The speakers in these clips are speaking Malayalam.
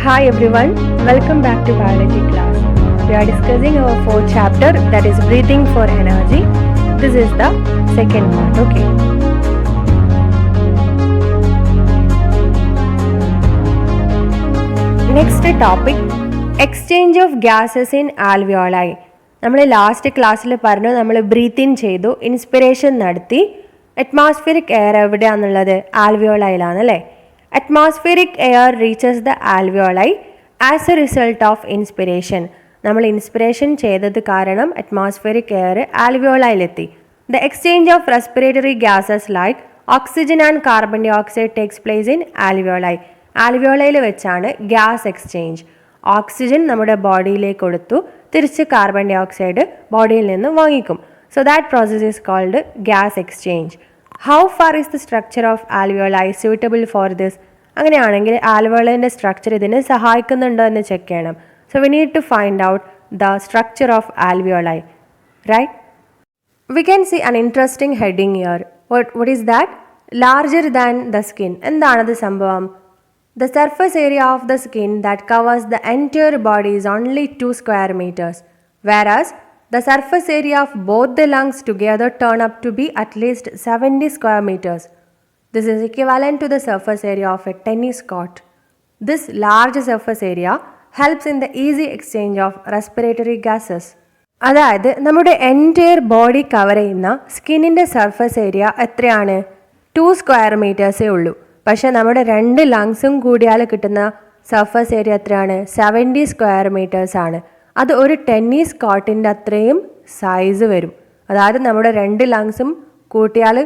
Hi everyone, welcome back to biology class. We are discussing our fourth chapter, that is breathing for energy. This is the second part, okay. Next topic, exchange of gases in alveoli. നമ്മൾ ലാസ്റ്റ് ക്ലാസ്സിൽ പറഞ്ഞു നമ്മൾ ബ്രീത്ത് ഇൻ ചെയ്തു, ഇൻസ്പിറേഷൻ നടത്തി. അറ്റ്മോസ്ഫിയറിക് എയർ എവിടെയാണെന്നുള്ളത് ആൽവിയോളയിലാണ് അല്ലേ. Atmospheric air reaches the alveoli as a result of inspiration. നമ്മൾ ഇൻസ്പിറേഷൻ ചെയ്തത് കാരണം അറ്റ്മോസ്ഫിയറിക് എയർ ആൽവിയോളയിലെത്തി. The exchange of respiratory gases like oxygen and carbon dioxide takes place in alveoli. ആൽവിയോളയിൽ വെച്ചാണ് ഗ്യാസ് എക്സ്ചേഞ്ച്. ഓക്സിജൻ നമ്മുടെ ബോഡിയിലേക്ക് കൊടുത്തു, തിരിച്ച് കാർബൺ ഡൈ ഓക്സൈഡ് ബോഡിയിൽ നിന്ന് വാങ്ങിക്കും. So that process is called gas exchange. How far is the structure of alveoli suitable for this? അങ്ങനെയാണെങ്കിൽ ആൽവിയോളൈൻ്റെ സ്ട്രക്ചർ ഇതിന് സഹായിക്കുന്നുണ്ടോ എന്ന് ചെക്ക് ചെയ്യണം. So we need to find out the structure of alveoli, right? We can see an interesting heading here. what is that? Larger than the skin. എന്താണത് സംഭവം? The surface area of the skin that covers the entire body is only 2 square meters, whereas the surface area of both the lungs together turn up to be at least 70 square meters. This is equivalent to the surface area of a tennis court. This large surface area helps in the easy exchange of respiratory gases. അതായത് നമ്മുടെ എൻറ്റയർ ബോഡി കവർ ചെയ്യുന്ന സ്കിന്നിൻ്റെ സർഫസ് ഏരിയ എത്രയാണ്? 2 സ്ക്വയർ മീറ്റേഴ്സേ ഉള്ളൂ. പക്ഷേ നമ്മുടെ 2 ലങ്സും കൂടിയാൽ കിട്ടുന്ന സർഫസ് ഏരിയ എത്രയാണ്? 70 സ്ക്വയർ മീറ്റേഴ്സ് ആണ്. അത് ഒരു ടെന്നീസ് കോർട്ടിൻ്റെ അത്രയും സൈസ് വരും. അതായത് നമ്മുടെ 2 ലങ്സും കൂട്ടിയാൽ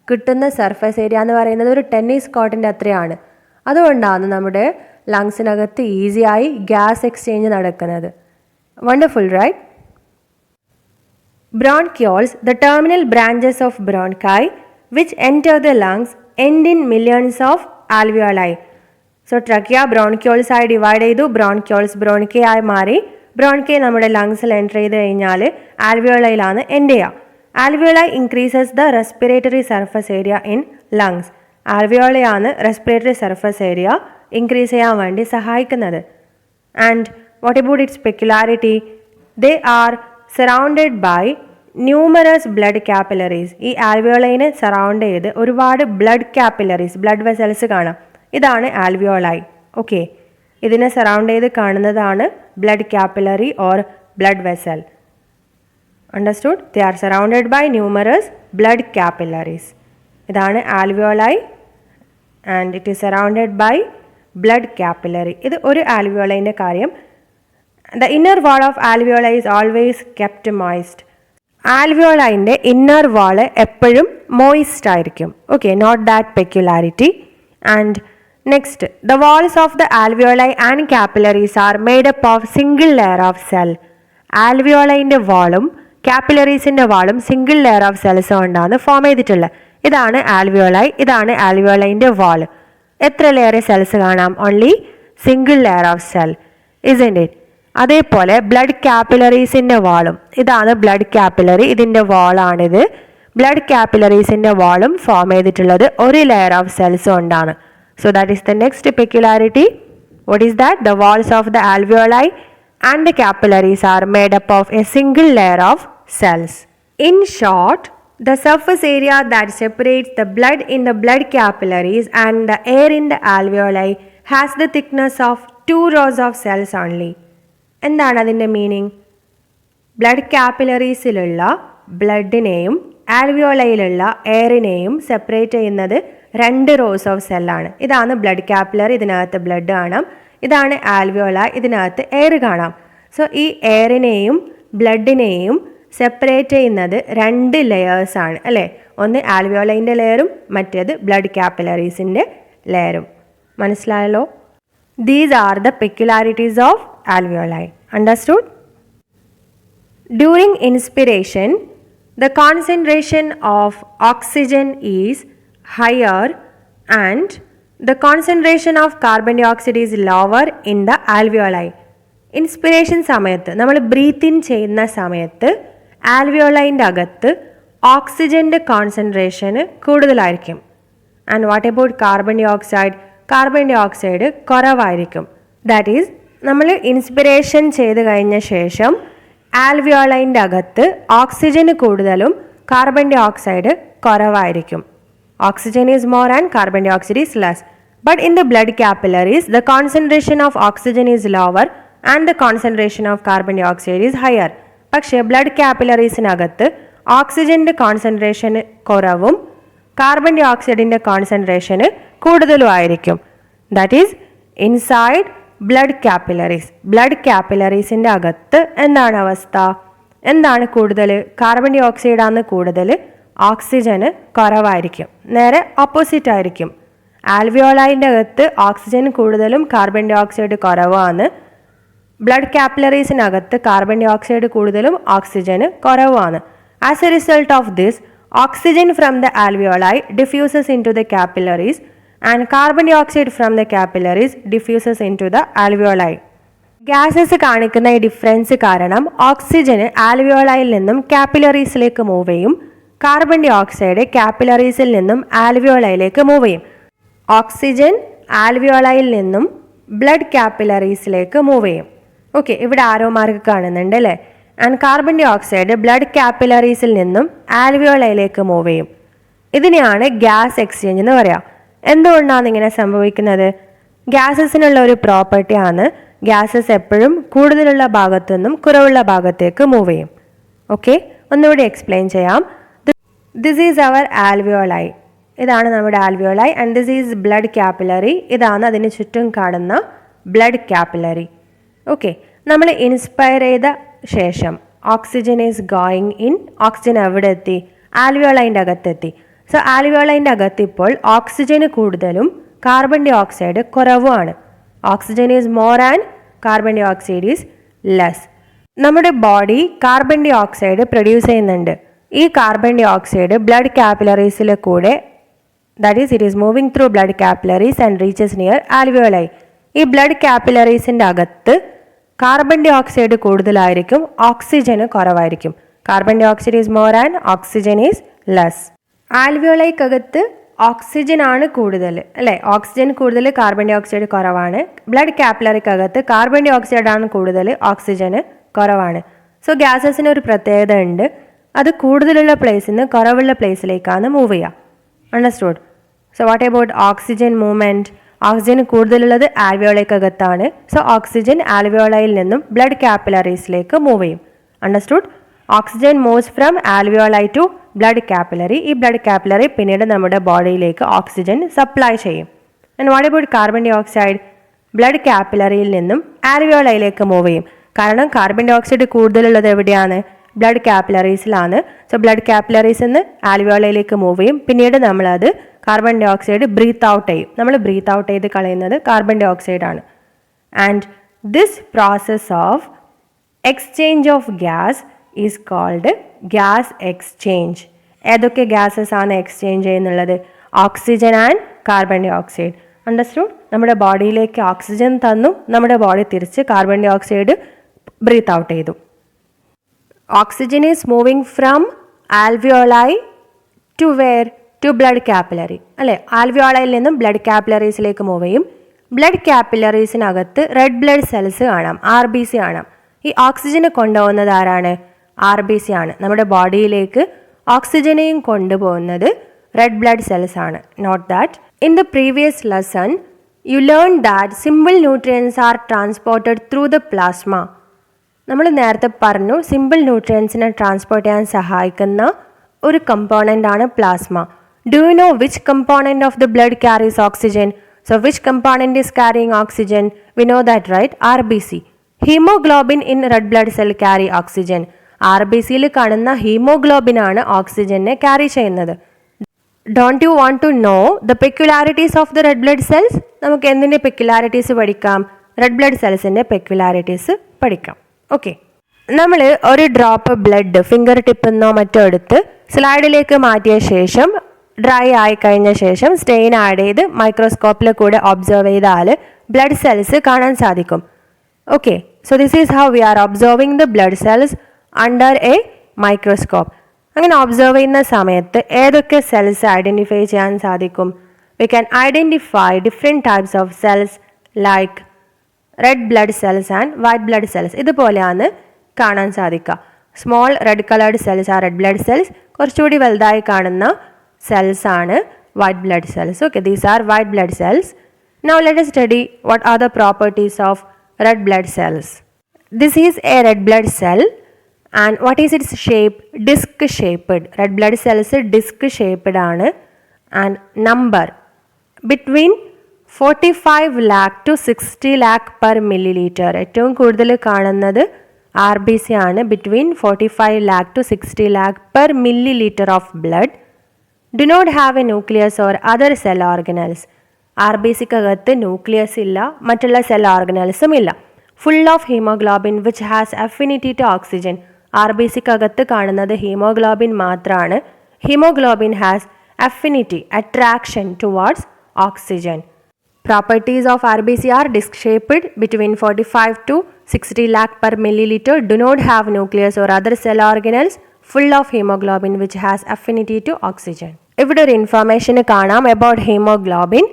കിട്ടുന്ന സർഫസ് ഏരിയ എന്ന് പറയുന്നത് ഒരു ടെന്നീസ് കോർട്ടിൻ്റെ അത്രയാണ്. അതുകൊണ്ടാണ് നമ്മുടെ ലങ്സിനകത്ത് ഈസിയായി ഗ്യാസ് എക്സ്ചേഞ്ച് നടക്കുന്നത്. Wonderful, right? Bronchioles, the terminal branches of bronchi which enter the lungs, end in millions of alveoli. So trachea bronchioles ആയി ഡിവൈഡ് ചെയ്തു, bronchioles bronchi ആയി മാറി. ബ്രോൺകെ നമ്മുടെ ലങ്സിൽ എൻ്റർ ചെയ്ത് കഴിഞ്ഞാൽ ആൽവിയോളയിലാണ് എൻഡ് ചെയ്യുക. Alveoli increases the respiratory surface area in lungs. ആൽവിയോളയാണ് റെസ്പിറേറ്ററി സർഫസ് ഏരിയ ഇൻക്രീസ് ചെയ്യാൻ വേണ്ടി സഹായിക്കുന്നത്. And what about its peculiarity? They are surrounded by numerous blood capillaries. ഈ ആൽവിയോളൈനെ സറൗണ്ട് ചെയ്ത് ഒരുപാട് ബ്ലഡ് കാപ്പിലറീസ്, ബ്ലഡ് വെസൽസ് കാണാം. ഇതാണ് ആൽവിയോളൈ. ഓക്കെ, ഇതിനെ സറൗണ്ട് ചെയ്ത് കാണുന്നതാണ് blood capillary or blood vessel. Understood? They are surrounded by numerous blood capillaries. ഇതാണ് alveoli and it is surrounded by blood capillary. ഇത് ഒരു ആൽവിയോളൈൻ്റെ കാര്യം. The inner wall of alveoli is always kept moist. ആൽവിയോളൈൻ്റെ ഇന്നർ വാള് എപ്പോഴും മോയിസ്റ്റ് ആയിരിക്കും. Okay, note that peculiarity. And next, the walls of the alveoli and capillaries are made up of single layer of cell. ആൽവിയോളൈൻ്റെ വാളും കാപ്പിലറീസിൻ്റെ വാളും സിംഗിൾ ലെയർ ഓഫ് സെൽസ് കൊണ്ടാണ് ഫോം ചെയ്തിട്ടുള്ളത്. ഇതാണ് ആൽവിയോളൈ, ഇതാണ് ആൽവിയോളൈൻ്റെ വാൾ. എത്ര ലെയർ സെൽസ് കാണാം? Only single layer of cell, isn't it? അതേപോലെ ബ്ലഡ് കാപ്പിലറീസിൻ്റെ വാളും, ഇതാണ് ബ്ലഡ് കാപ്പിലറി, ഇതിൻ്റെ വാളാണിത്. ബ്ലഡ് കാപ്പിലറീസിൻ്റെ വാളും ഫോം ചെയ്തിട്ടുള്ളത് ഒരു ലെയർ ഓഫ് സെൽസ് കൊണ്ടാണ്. So that is the next peculiarity. What is that? The walls of the alveoli and the capillaries are made up of a single layer of cells. In short, the surface area that separates the blood in the blood capillaries and the air in the alveoli has the thickness of 2 rows of cells only. എന്താണ് അതിൻ്റെ മീനിങ്? ബ്ലഡ് കാപ്പിലറീസിലുള്ള ബ്ലഡിനെയും ആൽവിയോളയിലുള്ള എയറിനെയും സെപ്പറേറ്റ് ചെയ്യുന്നത് 2 റോസ് ഓഫ് സെല്ലാണ്. ഇതാണ് ബ്ലഡ് കാപ്പിലറി, ഇതിനകത്ത് ബ്ലഡ് കാണാം. ഇതാണ് ആൽവിയോള, ഇതിനകത്ത് എയർ കാണാം. സോ ഈ എയറിനെയും ബ്ലഡിനെയും സെപ്പറേറ്റ് ചെയ്യുന്നത് 2 ലെയേഴ്സാണ് അല്ലേ? ഒന്ന് ആൽവിയോളൈൻ്റെ ലെയറും മറ്റേത് ബ്ലഡ് കാപ്പിലറീസിൻ്റെ ലെയറും. മനസ്സിലായല്ലോ? These are the peculiarities of alveoli. Understood? During inspiration the concentration of oxygen is higher and the concentration of carbon dioxide is lower in the alveoli. Inspiration സമയത്ത് നമ്മൾ ബ്രീത്ത് ഇൻ ചെയ്യുന്ന സമയത്ത് ആൽവിയോളൈൻ്റെ അകത്ത് ഓക്സിജൻ്റെ കോൺസെൻട്രേഷന് കൂടുതലായിരിക്കും. And what about carbon dioxide? Carbon dioxide കുറവായിരിക്കും. ദാറ്റ് ഈസ് നമ്മൾ ഇൻസ്പിരേഷൻ ചെയ്ത് കഴിഞ്ഞ ശേഷം ആൽവിയോളൈൻ്റെ അകത്ത് ഓക്സിജന് കൂടുതലും കാർബൺ ഡൈ ഓക്സൈഡ് കുറവായിരിക്കും. Oxygen is more and carbon dioxide is less. But in the blood capillaries the concentration of oxygen is lower and the concentration of carbon dioxide is higher. പക്ഷേ ബ്ലഡ് കാപ്പിലറീസിനകത്ത് ഓക്സിജൻ്റെ കോൺസെൻട്രേഷന് കുറവും കാർബൺ ഡൈ ഓക്സൈഡിൻ്റെ കോൺസെൻട്രേഷന് കൂടുതലുമായിരിക്കും. That is inside blood capillaries. Blood കാപ്പിലറീസിൻ്റെ അകത്ത് എന്താണ് അവസ്ഥ? എന്താണ് കൂടുതൽ? കാർബൺ ഡൈ ഓക്സൈഡാണ് കൂടുതൽ, ഓക്സിജന് കുറവായിരിക്കും. നേരെ ഓപ്പോസിറ്റ് ആയിരിക്കും. ആൽവിയോളൈൻ്റെ അകത്ത് ഓക്സിജൻ കൂടുതലും കാർബൺ ഡൈ ഓക്സൈഡ് കുറവാണ്. ബ്ലഡ് കാപ്പിലറീസിനകത്ത് കാർബൺ ഡൈ ഓക്സൈഡ് കൂടുതലും ഓക്സിജന് കുറവാണ്. As A result of this, oxygen from the alveoli diffuses into the capillaries and carbon dioxide from the capillaries diffuses into the alveoli. Gases കാണിക്കുന്ന ഈ ഡിഫറൻസ് കാരണം ഓക്സിജന് ആൽവിയോളയിൽ നിന്നും കാപ്പിലറീസിലേക്ക് മൂവ് ചെയ്യും, കാർബൺ ഡൈ ഓക്സൈഡ് കാപ്പിലറീസിൽ നിന്നും ആൽവിയോളയിലേക്ക് മൂവ് ചെയ്യും. ഓക്സിജൻ ആൽവിയോളയിൽ നിന്നും ബ്ലഡ് കാപ്പിലറീസിലേക്ക് മൂവ് ചെയ്യും. ഓക്കെ, ഇവിടെ ആരോ മാർക്ക് കാണുന്നുണ്ട് അല്ലേ? And carbon dioxide blood കാപ്പിലറീസിൽ നിന്നും ആൽവിയോളയിലേക്ക് മൂവ് ചെയ്യും. ഇതിനെയാണ് ഗ്യാസ് എക്സ്ചേഞ്ച് എന്ന് പറയാം. എന്തുകൊണ്ടാണ് ഇങ്ങനെ സംഭവിക്കുന്നത്? ഗ്യാസസിനുള്ള ഒരു പ്രോപ്പർട്ടിയാണ് ഗ്യാസസ് എപ്പോഴും കൂടുതലുള്ള ഭാഗത്തു നിന്നും കുറവുള്ള ഭാഗത്തേക്ക് മൂവ് ചെയ്യും. ഓക്കെ, ഒന്നുകൂടി എക്സ്പ്ലെയിൻ ചെയ്യാം. This is our alveoli. ഇതാണ് നമ്മുടെ alveoli and this is blood capillary. ഇതാണ് അതിന് ചുറ്റും കാണുന്ന ബ്ലഡ് കാപ്പിലറി. ഓക്കെ, നമ്മൾ ഇൻസ്പയർ ചെയ്ത ശേഷം oxygen is going in. Oxygen എവിടെ എത്തി? ആൽവിയോളൈൻ്റെ അകത്തെത്തി. സോ ആൽവിയോളൈൻ്റെ അകത്ത് ഇപ്പോൾ ഓക്സിജന് കൂടുതലും കാർബൺ ഡൈ ഓക്സൈഡ് കുറവുമാണ്. Oxygen is more and carbon dioxide is less. നമ്മുടെ body carbon dioxide produce ചെയ്യുന്നുണ്ട്. ഈ കാർബൺ ഡൈ ഓക്സൈഡ് ബ്ലഡ് കാപ്പിലറീസിലെ കൂടെ, that is it is moving through blood capillaries and reaches near alveoli. ഈ ബ്ലഡ് കാപ്പിലറീസിൻ്റെ അകത്ത് കാർബൺ ഡൈ ഓക്സൈഡ് കൂടുതലായിരിക്കും, ഓക്സിജന് കുറവായിരിക്കും. Carbon dioxide is more and oxygen is less. ആൽവിയോളൈക്കകത്ത് ഓക്സിജൻ ആണ് കൂടുതൽ അല്ലേ? ഓക്സിജൻ കൂടുതൽ, കാർബൺ ഡൈ ഓക്സൈഡ് കുറവാണ്. ബ്ലഡ് കാപ്പിലറിക്കകത്ത് കാർബൺ ഡൈ ഓക്സൈഡ് ആണ് കൂടുതൽ, ഓക്സിജന് കുറവാണ്. സോ ഗ്യാസസിന് ഒരു പ്രത്യേകത ഉണ്ട്. അത് കൂടുതലുള്ള പ്ലേസിൽ നിന്ന് കുറവുള്ള പ്ലേസിലേക്കാണ് മൂവ് ചെയ്യുക. Understood? So what about oxygen movement? Oxygen കൂടുതലുള്ളത് ആൽവിയോളൈക്കകത്താണ്. സോ ഓക്സിജൻ ആൽവിയോളയിൽ നിന്നും ബ്ലഡ് കാപ്പിലറീസിലേക്ക് മൂവ് ചെയ്യും. Understood? Oxygen moves from alveoli to blood capillary. ഈ ബ്ലഡ് കാപ്പിലറി പിന്നീട് നമ്മുടെ ബോഡിയിലേക്ക് ഓക്സിജൻ സപ്ലൈ ചെയ്യും. And what about carbon dioxide? Blood കാപ്പിലറിയിൽ നിന്നും ആൽവിയോളയിലേക്ക് മൂവ് ചെയ്യും. കാരണം കാർബൺ ഡൈ ഓക്സൈഡ് കൂടുതലുള്ളത് എവിടെയാണ്? ബ്ലഡ് കാപ്പിലറീസിലാണ്. സോ ബ്ലഡ് കാപ്പിലറീസിൽ നിന്ന് ആൽവിയോളയിലേക്ക് മൂവ് ചെയ്യും. പിന്നീട് നമ്മളത് carbon dioxide breathe out ചെയ്യും. നമ്മൾ ബ്രീത്ത് ഔട്ട് ചെയ്ത് കളയുന്നത് കാർബൺ ഡൈ ഓക്സൈഡ് ആണ്. And this process of exchange of gas is called gas exchange. ഏതൊക്കെ ഗ്യാസസ് ആണ് എക്സ്ചേഞ്ച് ചെയ്യുന്നുള്ളത്? Oxygen and carbon dioxide. Understood? നമ്മുടെ ബോഡിയിലേക്ക് ഓക്സിജൻ തന്നു, നമ്മുടെ ബോഡി തിരിച്ച് carbon dioxide breathe out ചെയ്തു. Oxygen is moving from alveoli to where? To blood capillary അല്ലേ? ആൽവിയോളയിൽ നിന്നും ബ്ലഡ് കാപ്പിലറീസിലേക്ക് മൂവ് ചെയ്യും. ബ്ലഡ് കാപ്പിലറീസിനകത്ത് റെഡ് ബ്ലഡ് സെൽസ് കാണാം, RBC കാണാം. ഈ ഓക്സിജന് കൊണ്ടുപോകുന്നത് ആരാണ്? RBC ആണ്. നമ്മുടെ ബോഡിയിലേക്ക് ഓക്സിജനെയും കൊണ്ടുപോകുന്നത് റെഡ് ബ്ലഡ് സെൽസ് ആണ്. Note that in the previous lesson you learn that simple nutrients are transported through the plasma. നമ്മൾ നേരത്തെ പറഞ്ഞു സിമ്പിൾ ന്യൂട്രിയൻസിനെ ട്രാൻസ്പോർട്ട് ചെയ്യാൻ സഹായിക്കുന്ന ഒരു കമ്പോണൻ്റ് ആണ് plasma. Do you know which component of the blood carries oxygen? So which component is carrying oxygen? We know that right? RBC. Haemoglobin in red blood cell carry oxygen. RBCയിൽ കാണുന്ന ഹീമോഗ്ലോബിനാണ് ഓക്സിജനെ ക്യാരി ചെയ്യുന്നത്. Don't you want to know the peculiarities of the red blood cells? നമുക്ക് എന്തിൻ്റെ പെക്യുലാരിറ്റീസ് പഠിക്കാം? റെഡ് ബ്ലഡ് സെൽസിൻ്റെ പെക്യുലാരിറ്റീസ് പഠിക്കാം. ഓക്കെ, നമ്മൾ ഒരു ഡ്രോപ്പ് ബ്ലഡ് ഫിംഗർ ടിപ്പിൽ നിന്നോ മറ്റോ എടുത്ത് സ്ലൈഡിലേക്ക് മാറ്റിയ ശേഷം ഡ്രൈ ആയി കഴിഞ്ഞ ശേഷം സ്റ്റെയിൻ ആഡ് ചെയ്ത് മൈക്രോസ്കോപ്പിൽ കൂടെ ഒബ്സർവ് ചെയ്താൽ ബ്ലഡ് സെൽസ് കാണാൻ സാധിക്കും. Okay, so this is how we are observing the blood cells under a microscope. അങ്ങനെ ഒബ്സർവ് ചെയ്യുന്ന സമയത്ത് ഏതൊക്കെ സെൽസ് ഐഡൻറ്റിഫൈ ചെയ്യാൻ സാധിക്കും? We can identify different types of cells like red blood cells and white blood cells. ഇതുപോലെയാണ് കാണാൻ സാധിക്കുക. Small red coloured cells are red blood cells. കുറച്ചുകൂടി വലുതായി കാണുന്ന സെൽസ് ആണ് white blood cells. Okay, these are white blood cells. Now let us study what are the properties of red blood cells. This is a red blood cell and what is its shape? Disc shaped. Red blood cells disc shaped ആണ് and number between 45 lakh to 60 lakh per milliliter. ഏറ്റവും കൂടുതൽ കാണുന്നത് RBC ആണ്. Between 45 lakh to 60 lakh per milliliter of blood. Do not have a nucleus or other cell organelles. RBCക്കകത്ത് ന്യൂക്ലിയസ് ഇല്ല, മറ്റുള്ള സെൽ ഓർഗനൽസും ഇല്ല. Full of haemoglobin which has affinity to oxygen. RBCക്കകത്ത് കാണുന്നത് ഹീമോഗ്ലോബിൻ മാത്രമാണ്. Haemoglobin has affinity, attraction towards oxygen. Properties of RBC are disc shaped, between 45 to 60 lakh per milliliter, do not have nucleus or other cell organelles, full of hemoglobin which has affinity to oxygen. ഇവിടെ ഒരു ഇൻഫർമേഷൻ കാണാം about hemoglobin.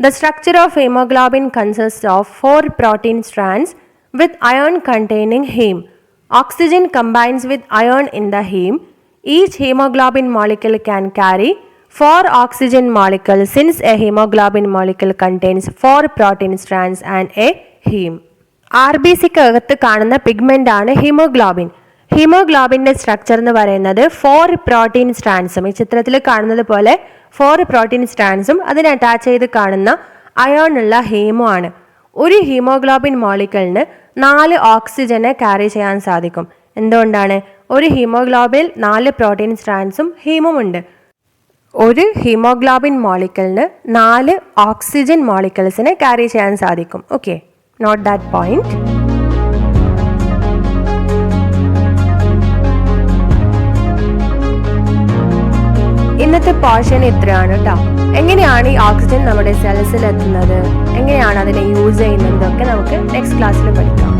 The structure of hemoglobin consists of 4 protein strands with iron containing heme. Oxygen combines with iron in the heme. Each hemoglobin molecule can carry 4 oxygen molecules since a hemoglobin molecule contains 4 protein strands and a heme. RBCക്കകത്ത് കാണുന്ന പിഗ്മെന്റ് ആണ് ഹീമോഗ്ലോബിൻ. ഹീമോഗ്ലോബിൻ്റെ സ്ട്രക്ചർ എന്ന് പറയുന്നത് 4 പ്രോട്ടീൻ സ്ട്രാൻഡ്സും, ഈ ചിത്രത്തിൽ കാണുന്നത് പോലെ 4 പ്രോട്ടീൻ സ്ട്രാൻഡ്സും അതിന് അറ്റാച്ച് ചെയ്ത് കാണുന്ന അയോൺ ഉള്ള ഹീമോ ആണ്. ഒരു ഹീമോഗ്ലോബിൻ മോളിക്യൂളിന് 4 ഓക്സിജനെ ക്യാരി ചെയ്യാൻ സാധിക്കും. എന്തുകൊണ്ടാണ്? ഒരു ഹീമോഗ്ലോബിൽ 4 പ്രോട്ടീൻ സ്ട്രാൻഡ്സും ഹീമും ഉണ്ട്. ഒരു ഹീമോഗ്ലോബിൻ മോളിക്യൂളിന് 4 ഓക്സിജൻ മോളിക്യൂൾസിനെ ക്യാരി ചെയ്യാൻ സാധിക്കും. Okay, note that point. ഇന്നത്തെ പോർഷൻ ഇത്രയാണ് കേട്ടോ. എങ്ങനെയാണ് ഈ ഓക്സിജൻ നമ്മുടെ സെൽസിൽ എത്തുന്നത്, എങ്ങനെയാണ് അതിനെ യൂസ് ചെയ്യുന്നത്, ഇതൊക്കെ നമുക്ക് നെക്സ്റ്റ് ക്ലാസ്സിൽ പഠിക്കാം.